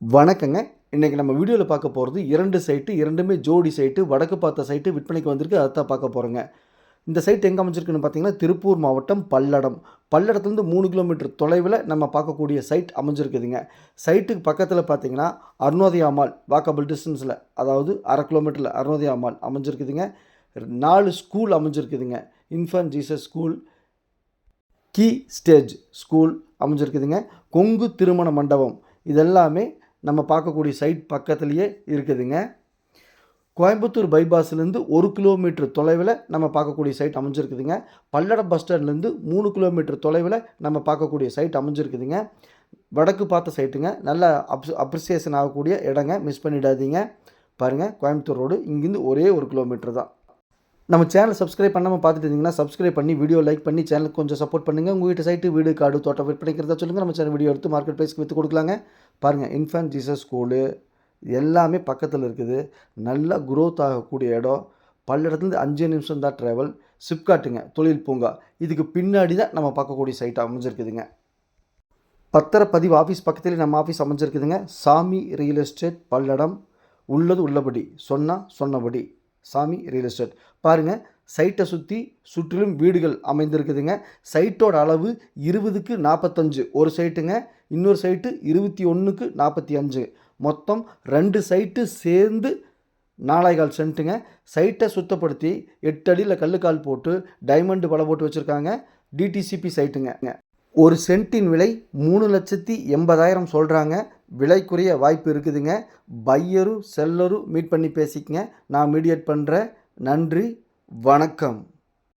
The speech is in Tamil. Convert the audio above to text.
வணக்கங்க. இன்றைக்கி நம்ம வீடியோவில் பார்க்க போகிறது 2 சைட்டு, 2மே ஜோடி சைட்டு, வடக்கு பார்த்த சைட்டு விற்பனைக்கு வந்திருக்கு. அதைத்தான் பார்க்க போகிறோங்க. இந்த சைட் எங்கே அமைஞ்சிருக்குன்னு பார்த்தீங்கன்னா, திருப்பூர் மாவட்டம் பல்லடம். பல்லடத்துலேருந்து 3 கிலோமீட்டர் தொலைவில் நம்ம பார்க்கக்கூடிய சைட் அமைஞ்சிருக்குதுங்க. சைட்டுக்கு பக்கத்தில் பார்த்தீங்கன்னா, அருணோதயா மால் வாக்கபிள் டிஸ்டன்ஸில், அதாவது 1/2 கிலோமீட்டரில் அருணோதயா மால் அமைஞ்சிருக்குதுங்க. 4 ஸ்கூல் அமைஞ்சிருக்குதுங்க. Infant Jesus school, key stage school அமைஞ்சிருக்குதுங்க. கொங்கு திருமண மண்டபம் இதெல்லாமே நம்ம பார்க்கக்கூடிய சைட் பக்கத்துலேயே இருக்குதுங்க. கோயம்புத்தூர் பைபாஸ்லேருந்து 1 கிலோமீட்டர் தொலைவில் நம்ம பார்க்கக்கூடிய சைட் அமைஞ்சிருக்குதுங்க. பல்லடம் பஸ் ஸ்டாண்ட்லேருந்து 3 கிலோமீட்டர் தொலைவில் நம்ம பார்க்கக்கூடிய சைட் அமைஞ்சிருக்குதுங்க. வடக்கு பார்த்த சைட்டுங்க. நல்ல அப்ரிசியேஷன் ஆகக்கூடிய இடங்க, மிஸ் பண்ணிடாதீங்க. பாருங்கள், கோயம்புத்தூர் ரோடு இங்கேருந்து ஒரே 1 கிலோமீட்டர் தான். நம்ம சேனல் சப்ஸ்கிரைப் பண்ணாமல் பார்த்துட்டு இருந்தீங்கன்னா சப்ஸ்கிரைப் பண்ணி வீடியோ லைக் பண்ணி சேனலுக்கு கொஞ்சம் சப்போர்ட் பண்ணுங்கள். உங்கள் வீட்டு சைட்டு, வீடு, காடு, தோட்டம் விற்பனைக்கிறதா சொல்லுங்கள். நம்ம சேனல் வீடியோ எடுத்து மார்க்கெட் ப்ரைஸ்க்கு விற்று கொடுக்கலாங்க. பாருங்கள், இன்ஃபன்ட் ஜீசஸ் ஸ்கூலு எல்லாமே பக்கத்தில் இருக்குது. நல்லா குரோத் ஆகக்கூடிய இடம். பல்லடத்துலேருந்து 5 நிமிஷம் தான் ட்ராவல். சிப்காட்டுங்க, தொழில் பூங்கா இதுக்கு பின்னாடி தான் நம்ம பார்க்கக்கூடிய சைட் அமைஞ்சிருக்குதுங்க. பத்திரப்பதிவு ஆஃபீஸ் பக்கத்துலேயே நம்ம ஆஃபீஸ் அமைஞ்சிருக்குதுங்க. சாமி ரியல் எஸ்டேட் பல்லடம். உள்ளது உள்ளபடி, சொன்னால் சொன்னபடி சாமி ரியல் எஸ்டேட். பாருங்கள், சைட்டை சுற்றி சுற்றிலும் வீடுகள் அமைந்திருக்குதுங்க. சைட்டோட அளவு 20க்கு 45 ஒரு சைட்டுங்க. இன்னொரு சைட்டு 21க்கு 45. மொத்தம் 2 சைட்டு சேர்ந்து 4.25 சென்ட்டுங்க. சைட்டை சுத்தப்படுத்தி 8 அடியில் கல்லுக்கால் போட்டு டைமண்டு வலை போட்டு வச்சுருக்காங்க. டிடிசிபி சைட்டுங்க. ஒரு சென்ட்டின் விலை 3,80,000 சொல்கிறாங்க. விலைக்குரிய வாய்ப்பு இருக்குதுங்க. பையரும் செல்லரும் மீட் பண்ணி பேசிக்கங்க. நான் மீடியேட் பண்ணுறேன். நன்றி, வணக்கம்.